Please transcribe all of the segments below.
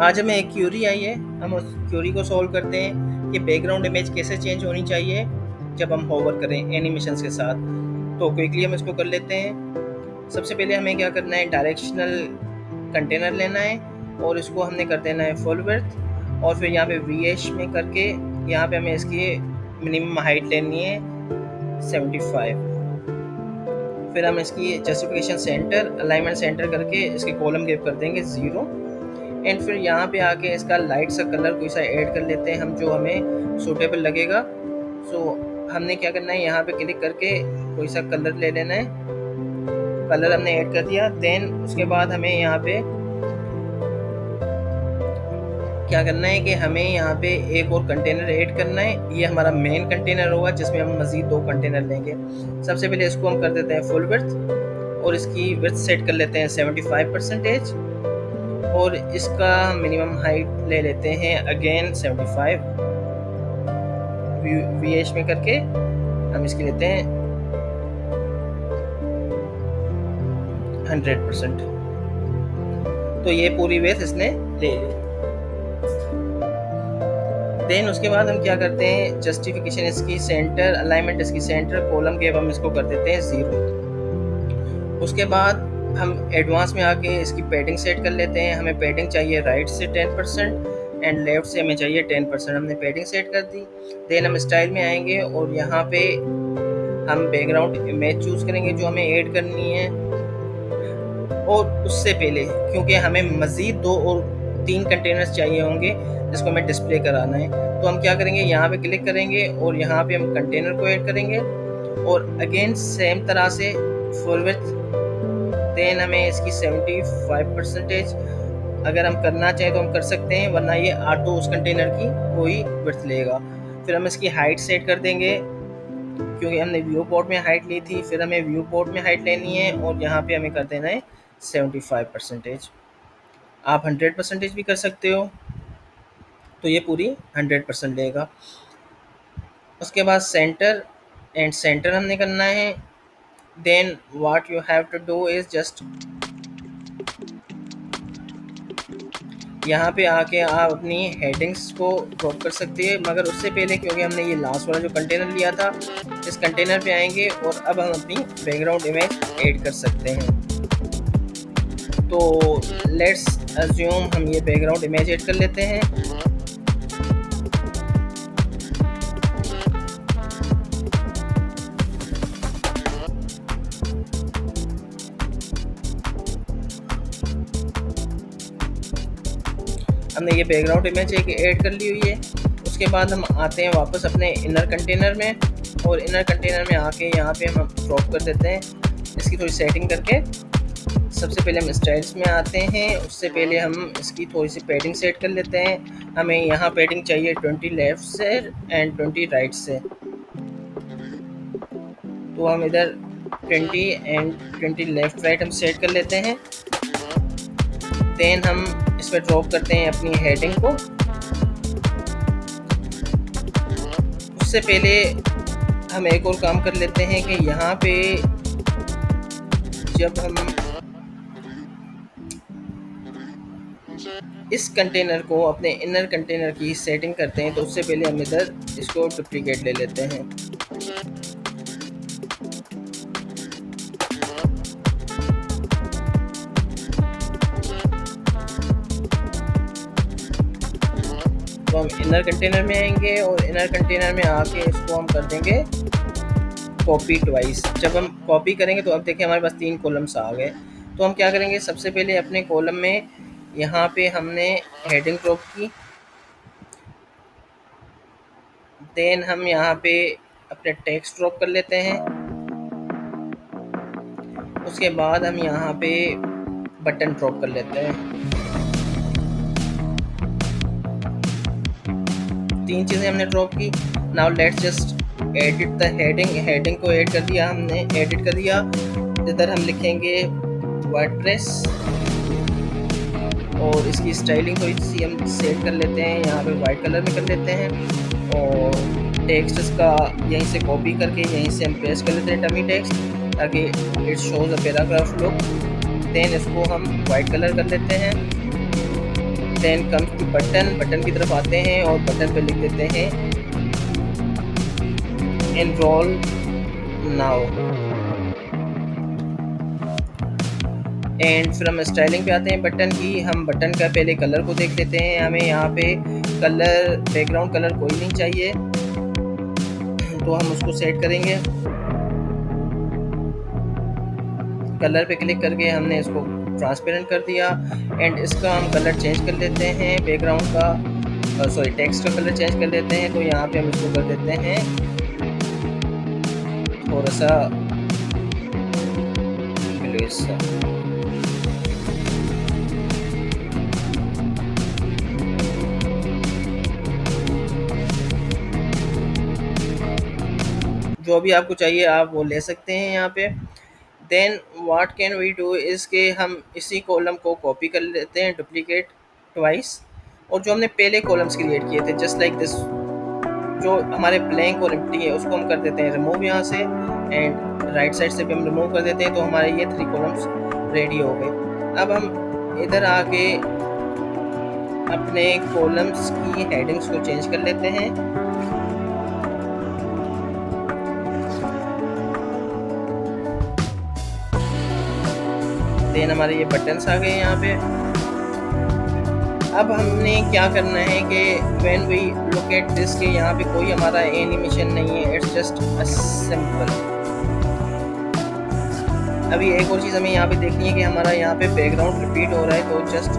आज हमें एक क्यूरी आई है, हम उस क्यूरी को सॉल्व करते हैं कि बैकग्राउंड इमेज कैसे चेंज होनी चाहिए जब हम होवर करें एनिमेशंस के साथ। तो क्विकली हम इसको कर लेते हैं। सबसे पहले हमें क्या करना है, डायरेक्शनल कंटेनर लेना है और इसको हमने कर देना है फुल विड्थ, और फिर यहाँ पे वीएच में करके यहाँ पे हमें इसकी मिनिमम हाइट लेनी है 75। फिर हम इसकी जस्टिफिकेशन सेंटर, अलाइनमेंट सेंटर करके इसके कॉलम गैप कर देंगे 0। एंड फिर यहाँ पे आके इसका लाइट सा कलर कोई सा ऐड कर लेते हैं हम, जो हमें सूटेबल लगेगा। सो हमने क्या करना है, यहाँ पे क्लिक करके कोई सा कलर ले लेना है। कलर हमने ऐड कर दिया। देन उसके बाद हमें यहाँ पे क्या करना है कि हमें यहाँ पे एक और कंटेनर ऐड करना है। ये हमारा मेन कंटेनर होगा जिसमें हम मज़ीद 2 कंटेनर लेंगे। सबसे पहले इसको हम कर देते हैं फुल विड्थ और इसकी विड्थ सेट कर लेते हैं 75%, और इसका मिनिमम हाइट ले लेते हैं अगेन 75। वीएच में करके हम इसकी लेते हैं 100%। तो ये पूरी विड्थ इसने ले ली। देन उसके बाद हम क्या करते हैं, जस्टिफिकेशन इसकी सेंटर, अलाइनमेंट इसकी सेंटर, कॉलम गैप हम इसको कर देते हैं 0। उसके बाद हम एडवांस में आके इसकी पैडिंग सेट कर लेते हैं। हमें पैडिंग चाहिए राइट से 10% एंड लेफ्ट से हमें चाहिए 10%। हमने पैडिंग सेट कर दी। देन हम स्टाइल में आएंगे और यहाँ पे हम बैकग्राउंड इमेज चूज़ करेंगे जो हमें ऐड करनी है। और उससे पहले क्योंकि हमें मज़ीद 2 और 3 कंटेनर्स चाहिए होंगे जिसको हमें डिस्प्ले कराना है, तो हम क्या करेंगे, यहाँ पे क्लिक करेंगे और यहाँ पे हम कंटेनर को ऐड करेंगे और अगेन सेम तरह से फुल विड्थ। देन हमें इसकी 75% अगर हम करना चाहें तो हम कर सकते हैं, वरना ये ऑटो उस कंटेनर की कोई विड्थ लेगा। फिर हम इसकी हाइट सेट कर देंगे क्योंकि हमने व्यू पोर्ट में हाइट ली थी। फिर हमें व्यू पोर्ट में हाइट लेनी है और यहाँ पे हमें कर देना है 75%। आप 100% भी कर सकते हो, तो ये पूरी 100% लेगा। उसके बाद सेंटर एंड सेंटर हमने करना है। Then what you have to do is just यहाँ पे आके आप अपनी हेडिंग्स को ड्रॉप कर सकते हैं, मगर उससे पहले क्योंकि हमने ये लास्ट वाला जो कंटेनर लिया था, इस कंटेनर पे आएंगे और अब हम अपनी बैकग्राउंड इमेज ऐड कर सकते हैं। तो लेट्स अज्यूम हम ये बैकग्राउंड इमेज ऐड कर लेते हैं। हमने ये बैकग्राउंड इमेज एक ऐड कर ली हुई है। उसके बाद हम आते हैं वापस अपने इनर कंटेनर में, और इनर कंटेनर में आके यहाँ पे हम ड्रॉप कर देते हैं इसकी थोड़ी सेटिंग करके। सबसे पहले हम स्टाइल्स में आते हैं, उससे पहले हम इसकी थोड़ी सी पैडिंग सेट कर लेते हैं। हमें यहाँ पैडिंग चाहिए 20 लेफ़्ट से एंड 20 राइट से, तो हम इधर 20 एंड 20 लेफ़्ट राइट हम सेट कर लेते हैं। देन हम इसमें ड्रॉप करते हैं अपनी हेडिंग को। उससे पहले हम एक और काम कर लेते हैं कि यहाँ पे जब हम इस कंटेनर को अपने इनर कंटेनर की सेटिंग करते हैं, तो उससे पहले हम इधर इसको डुप्लीकेट ले लेते हैं। तो हम इनर कंटेनर में आएंगे और इनर कंटेनर में आके इसको हम कर देंगे कॉपी ट्वाइस। जब हम कॉपी करेंगे तो अब देखिए हमारे पास 3 कॉलम्स आ गए। तो हम क्या करेंगे, सबसे पहले अपने कॉलम में यहाँ पे हमने हेडिंग ड्रॉप की। देन हम यहाँ पे अपने टेक्स्ट ड्रॉप कर लेते हैं। उसके बाद हम यहाँ पे बटन ड्रॉप कर लेते हैं। 3 चीज़ें हमने ड्रॉप की। Now let's just edit the heading. Heading को ऐड कर दिया हमने, एडिट कर दिया। इधर हम लिखेंगे वर्डप्रेस और इसकी स्टाइलिंग थोड़ी सी हम सेट कर लेते हैं, यहाँ पे वाइट कलर में कर लेते हैं। और टेक्स्ट इसका यहीं से कॉपी करके यहीं से हम पेस्ट कर लेते हैं डमी टेक्स्ट, ताकि it shows a paragraph look. Then इसको हम वाइट कलर कर लेते हैं। Then comes to button, button की तरफ आते हैं और बटन पे लिख देते हैं एनरोल नाउ। एंड फिर हम स्टाइलिंग पे आते हैं बटन की। हम बटन का पहले कलर को देख लेते हैं। हमें यहाँ पे कलर, बैकग्राउंड कलर कोई नहीं चाहिए, तो हम उसको सेट करेंगे। कलर पे क्लिक करके हमने इसको ट्रांसपेरेंट कर दिया एंड इसका हम कलर चेंज कर लेते हैं, बैकग्राउंड का सॉरी टेक्स्ट का कलर चेंज कर लेते हैं। तो यहाँ पे हम इसको कर देते हैं थोड़ा सा ब्लूइश सा। जो भी आपको चाहिए आप वो ले सकते हैं यहाँ पे। Then what can we do is के हम इसी कॉलम को कॉपी कर लेते हैं डुप्लीकेट ट्वाइस, और जो हमने पहले कॉलम्स क्रिएट किए थे जस्ट लाइक दिस, जो हमारे ब्लैंक और एम्प्टी है उसको हम कर देते हैं रिमूव यहाँ से, एंड राइट साइड से भी हम रिमूव कर देते हैं। तो हमारे ये 3 कॉलम्स रेडी हो गए। अब हम इधर आके अपने कॉलम्स की हेडिंग्स को चेंज कर लेते हैं। देन हमारे ये बटन्स आ गए यहाँ पे। अब हमने क्या करना है कि when we look at this के यहाँ पे कोई हमारा एनिमेशन नहीं है, इट्स जस्ट अ सिंपल। अभी एक और चीज़ हमें यहाँ पे देखनी है कि हमारा यहाँ पे बैकग्राउंड रिपीट हो रहा है, तो just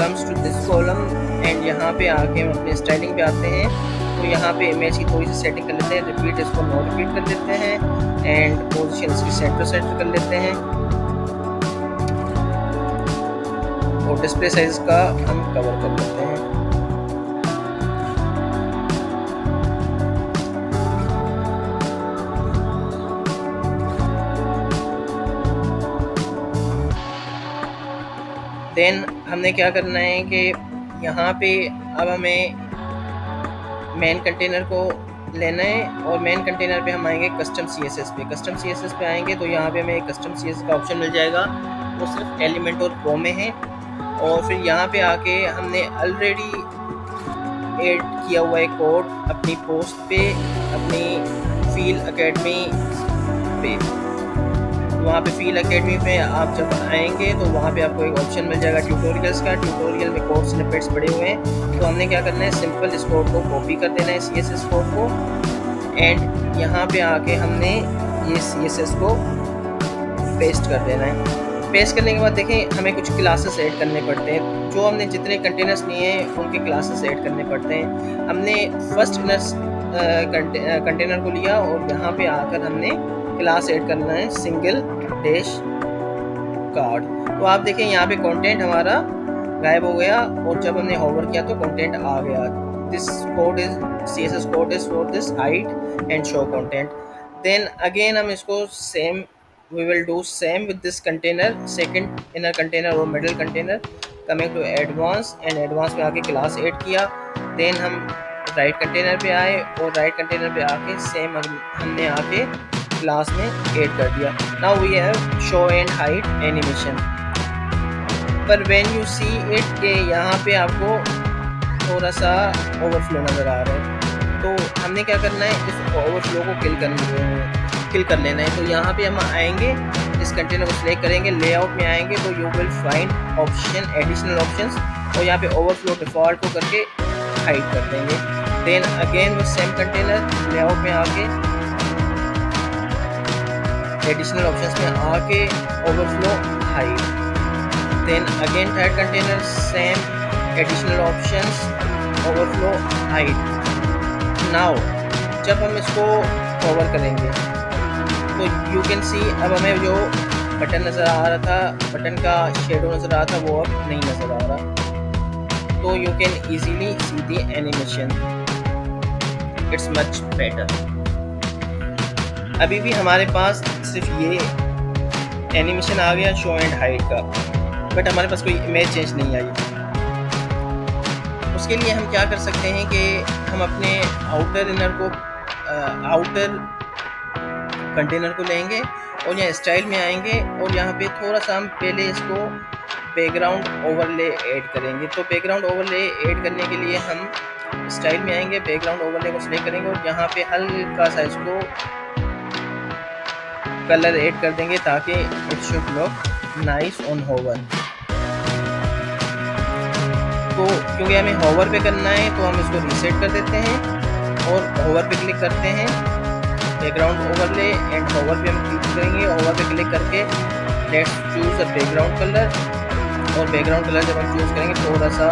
comes to this column and यहाँ पे आके हम अपने स्टाइलिंग पे आते हैं। तो यहाँ पे इमेज की थोड़ी सी सेटिंग कर लेते हैं, रिपीट इसको नो रिपीट कर देते हैं एंड पोजीशन इसकी सेंटर कर लेते हैं और डिस्प्ले साइज का हम कवर कर लेते हैं। देन हमने क्या करना है कि यहाँ पे अब हमें मेन कंटेनर को लेना है और मेन कंटेनर पे हम आएंगे कस्टम CSS पे। कस्टम CSS पे आएंगे तो यहाँ पे हमें एक कस्टम CSS का ऑप्शन मिल जाएगा, वो सिर्फ एलिमेंट और प्रो में है। और फिर यहाँ पे आके हमने ऑलरेडी ऐड किया हुआ है कोड अपनी पोस्ट पे, अपनी फील एकेडमी पे। वहाँ पे फील एकेडमी पे आप जब आएंगे तो वहाँ पे आपको एक ऑप्शन मिल जाएगा ट्यूटोरियल्स का। ट्यूटोरियल में कोड स्निपेट्स पड़े हुए हैं, तो हमने क्या करना है सिंपल इस कोड को कॉपी कर देना है CSS कोड को, एंड यहाँ पे आके हमने ये CSS को पेस्ट कर देना है। पेस्ट करने के बाद देखें हमें कुछ क्लासेस ऐड करने पड़ते हैं। जो हमने जितने कंटेनर्स लिए हैं उनके क्लासेस ऐड करने पड़ते हैं। हमने फर्स्ट कंटेनर को लिया और यहाँ पे आकर हमने क्लास ऐड करना है सिंगल डैश कार्ड। तो आप देखें यहाँ पे कंटेंट हमारा गायब हो गया और जब हमने होवर किया तो कंटेंट आ गया। This code is CSS code is for this hide and show content. Then again हम इसको same we will do same with this container, second inner container और middle container। coming to advanced and advanced में आके class add किया। then हम right container पे आए और right container पे आके same हमने आके class में ऐड कर दिया। now we have show and hide animation। पर when you see it के यहाँ पे आपको थोड़ा सा overflow नज़र आ रहा है, तो हमने क्या करना है इस overflow को किल कर लेना है। तो यहाँ पे हम आएंगे, इस कंटेनर को सिलेक्ट करेंगे, लेआउट में आएंगे तो you will find option additional options और यहाँ पे ओवरफ्लो डिफॉल्ट को करके हाइड कर देंगे। Then again with same container layout में आके एडिशनल ऑप्शंस में आके overflow hide. Then again third container same additional options overflow hide. Now जब हम इसको कवर करेंगे तो यू कैन सी अब हमें जो बटन नज़र आ रहा था, बटन का शेडो नज़र आ रहा था, वो अब नहीं नज़र आ रहा। तो you can easily see the animation, it's much better. अभी भी हमारे पास सिर्फ ये एनिमेशन आ गया शो एंड हाइड का, बट हमारे पास कोई इमेज चेंज नहीं आई। उसके लिए हम क्या कर सकते हैं कि हम अपने आउटर कंटेनर को लेंगे और यहाँ स्टाइल में आएंगे और यहाँ पे थोड़ा सा हम पहले इसको बैकग्राउंड ओवरले ऐड करेंगे। तो बैकग्राउंड ओवरले ऐड करने के लिए हम स्टाइल में आएंगे, बैकग्राउंड ओवरले को सिलेक्ट करेंगे और यहाँ पे हल्का सा इसको कलर ऐड कर देंगे ताकि it should look nice on hover. तो क्योंकि हमें होवर पे करना है तो हम इसको रीसेट कर देते हैं और होवर पे क्लिक करते हैं, बैकग्राउंड ओवरले एंड होवर पे हम क्लिक करेंगे। होवर पे क्लिक करके let's choose a background colour, और बैकग्राउंड कलर जब हम चूज करेंगे थोड़ा सा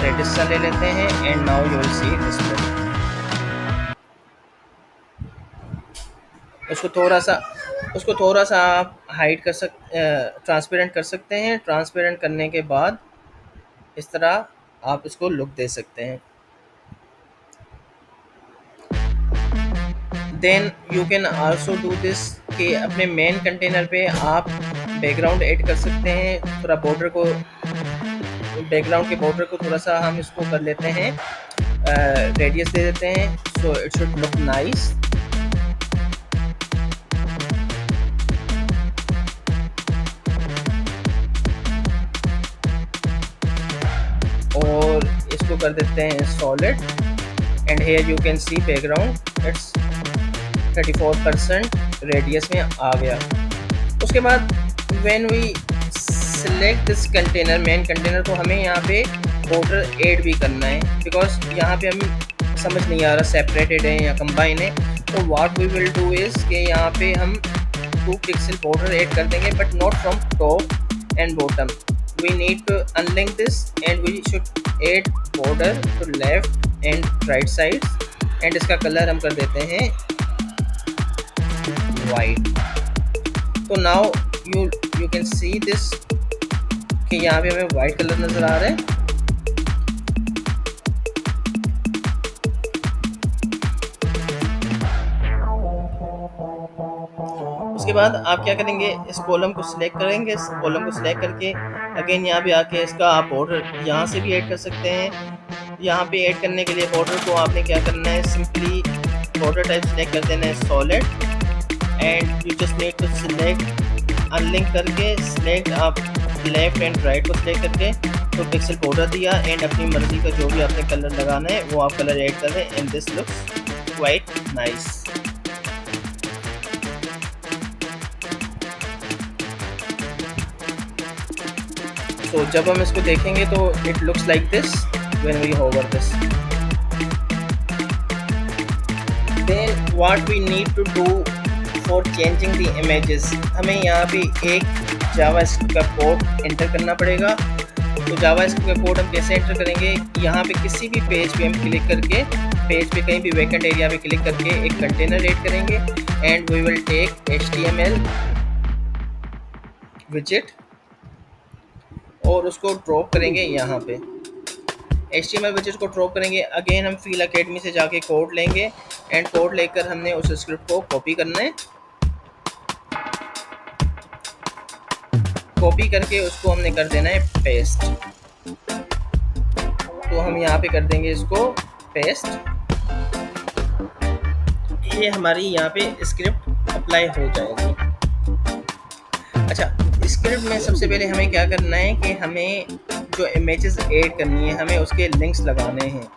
रेडिश सा ले लेते हैं and now you will see this way. उसको थोड़ा सा आप हाइड कर ट्रांसपेरेंट कर सकते हैं। ट्रांसपेरेंट करने के बाद इस तरह आप इसको लुक दे सकते हैं। Then you can also do this कि अपने मेन कंटेनर पे आप बैकग्राउंड ऐड कर सकते हैं। थोड़ा बॉर्डर को, बैकग्राउंड के बॉर्डर को थोड़ा सा हम इसको कर लेते हैं, रेडियस दे देते हैं so it should look nice. और इसको कर देते हैं solid and here you can see background it's 34% radius में आ गया। उसके बाद when we select this container, main container, तो हमें यहाँ पे बॉर्डर ऐड भी करना है बिकॉज यहाँ पे हमें समझ नहीं आ रहा सेपरेटेड है या कंबाइन है। तो what we will do is कि यहाँ पे हम 2 पिक्सल बॉर्डर ऐड कर देंगे but not from top and bottom. We need to unlink this and we should add border to left and right side and इसका colour हम कर देते हैं वाइट। तो now you can see this कि यहाँ पे हमें वाइट कलर नज़र आ रहा है। उसके बाद आप क्या करेंगे, इस कॉलम को सिलेक्ट करेंगे। इस कॉलम को सिलेक्ट करके अगेन यहाँ पे आके इसका आप बॉर्डर यहाँ से भी ऐड कर सकते हैं। यहाँ पे ऐड करने के लिए बॉर्डर को आपने क्या करना है, सिंपली बॉर्डर टाइप सिलेक्ट कर देना है solid and you just need to select unlink करके सिलेक्ट आप लेफ्ट एंड राइट को सिलेक्ट करके तो पिक्सल बॉर्डर दिया एंड अपनी मर्जी का जो भी आपने कलर लगाना है वो आप कलर ऐड कर दें and this looks quite nice. तो जब हम इसको देखेंगे तो it looks like this when we hover this. Then what we need to do for changing the images, हमें यहाँ पे एक जावास्क्रिप्ट का कोड एंटर करना पड़ेगा। तो जावास्क्रिप्ट का कोड हम कैसे एंटर करेंगे, यहाँ पे किसी भी पेज पे हम क्लिक करके, पेज पे कहीं भी वैकेंट एरिया पे क्लिक करके एक कंटेनर ऐड करेंगे and we will take HTML विजेट और उसको ड्रॉप करेंगे यहाँ पे। HTML विजेट को ड्रॉप करेंगे, अगेन हम फील अकेडमी से जाके कोड लेंगे एंड कोड लेकर हमने उस स्क्रिप्ट को कॉपी करना है। कॉपी करके उसको हमने कर देना है पेस्ट। तो हम यहाँ पे कर देंगे इसको पेस्ट। ये हमारी यहाँ पे स्क्रिप्ट अप्लाई हो जाएगी। अच्छा, स्क्रिप्ट में सबसे पहले हमें क्या करना है कि हमें जो इमेजेस ऐड करनी है हमें उसके लिंक्स लगाने हैं।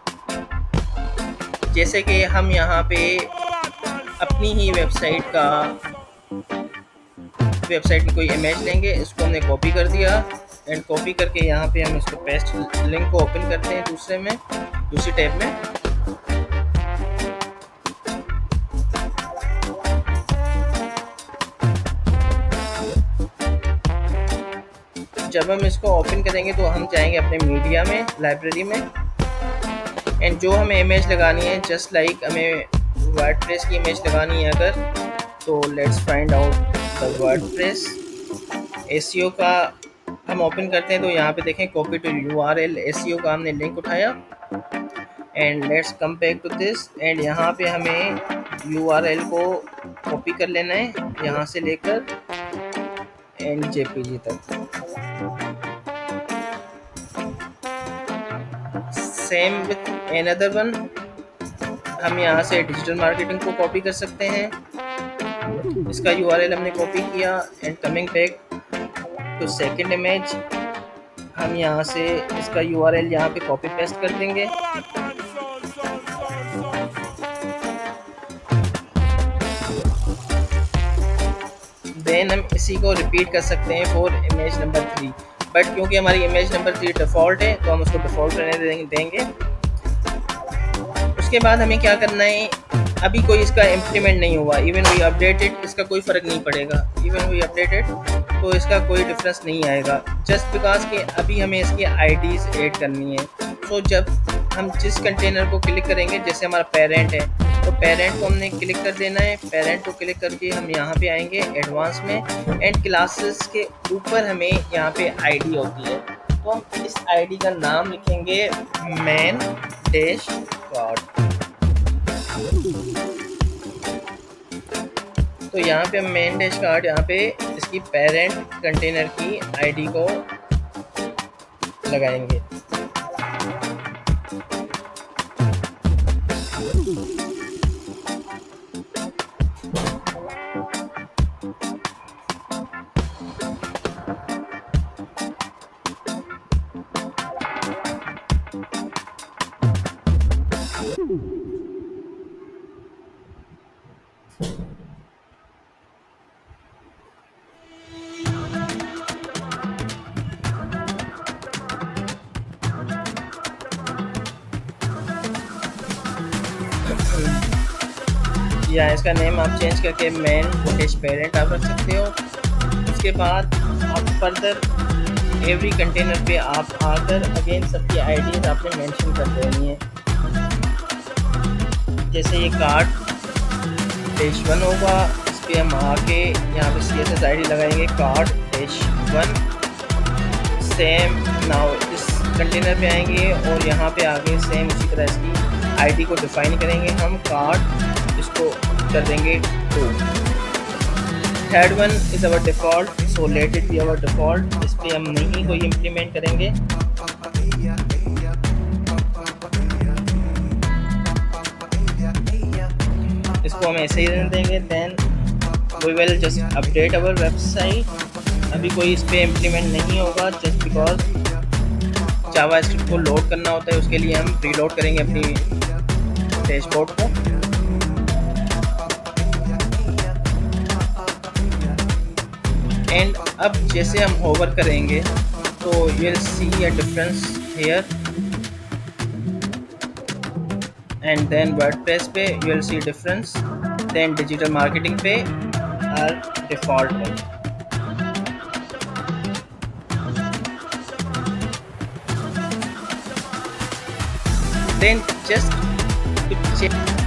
जैसे कि हम यहाँ पे अपनी ही वेबसाइट की कोई इमेज लेंगे, इसको हमने कॉपी कर दिया एंड कॉपी करके यहाँ पे हम इसको पेस्ट लिंक को ओपन करते हैं दूसरी टैब में। जब हम इसको ओपन करेंगे तो हम जाएंगे अपने मीडिया में, लाइब्रेरी में एंड जो हमें इमेज लगानी है जस्ट लाइक हमें वर्डप्रेस की इमेज लगानी है अगर, तो let's find out the WordPress. SEO का हम ओपन करते हैं तो यहाँ पे देखें कॉपी टू URL, SEO का हमने लिंक उठाया and let's come back to this and यहाँ पे हमें URL को कॉपी कर लेना है यहाँ से लेकर एंड JPG तक। सेम विथ अनदर वन, हम यहाँ से डिजिटल मार्केटिंग को कॉपी कर सकते हैं इसका यूआरएल हमने कॉपी किया and coming back to second image, हम यहाँ से इसका यूआरएल यहाँ पे कॉपी पेस्ट कर देंगे। देन हम इसी को रिपीट कर सकते हैं फॉर इमेज नंबर 3, बट क्योंकि हमारी इमेज नंबर 3 डिफ़ॉल्ट है तो हम उसको डिफ़ॉल्ट रहने देंगे। उसके बाद हमें क्या करना है, अभी कोई इसका इम्प्लीमेंट नहीं हुआ, इवन वी अपडेटेड, इसका कोई फ़र्क नहीं पड़ेगा, इवन वी अपडेटेड तो इसका कोई डिफरेंस नहीं आएगा, जस्ट बिकॉज कि अभी हमें इसकी आईडीज़ ऐड करनी है। तो जब हम जिस कंटेनर को क्लिक करेंगे, जैसे हमारा पेरेंट है तो पेरेंट को हमने क्लिक कर देना है, पेरेंट को क्लिक करके हम यहाँ पे आएंगे एडवांस में एंड क्लासेस के ऊपर हमें यहाँ पे आईडी होती है, तो हम इस आईडी का नाम लिखेंगे मेन डैश कार्ड। तो यहाँ पे हम मेन डैश कार्ड यहाँ पे इसकी पेरेंट कंटेनर की आईडी को लगाएंगे। या इसका नेम आप चेंज करके मेन डैश पेरेंट आप रख सकते हो। उसके बाद आप फर्दर एवरी कंटेनर पे आप आकर अगेन सबकी आईडीज आपने मेंशन कर देनी है। जैसे ये कार्ड डैश 1 होगा, इस पर हम आके यहाँ पे CSS ID लगाएंगे कार्ड डैश 1 सेम। नाउ इस कंटेनर पे आएंगे और यहाँ पे आगे सेम उसी तरह इसकी आईडी को डिफाइन करेंगे हम, कार्ड इसको कर देंगे 2। Third one is our default, so let it be our default, इस पर हम नहीं कोई इम्प्लीमेंट करेंगे। इसको हम ऐसे ही रहने देंगे। Then we will just update our website. अभी कोई इस पर इम्प्लीमेंट नहीं होगा जस्ट बिकॉज जावास्क्रिप्ट को लोड करना होता है, उसके लिए हम रीलोड करेंगे अपनी डैशबोर्ड को। एंड अब जैसे हम होवर करेंगे तो you will see a difference here and then WordPress पे you will see difference, then digital marketing पे आर डिफ़ॉल्ट है। Then just to check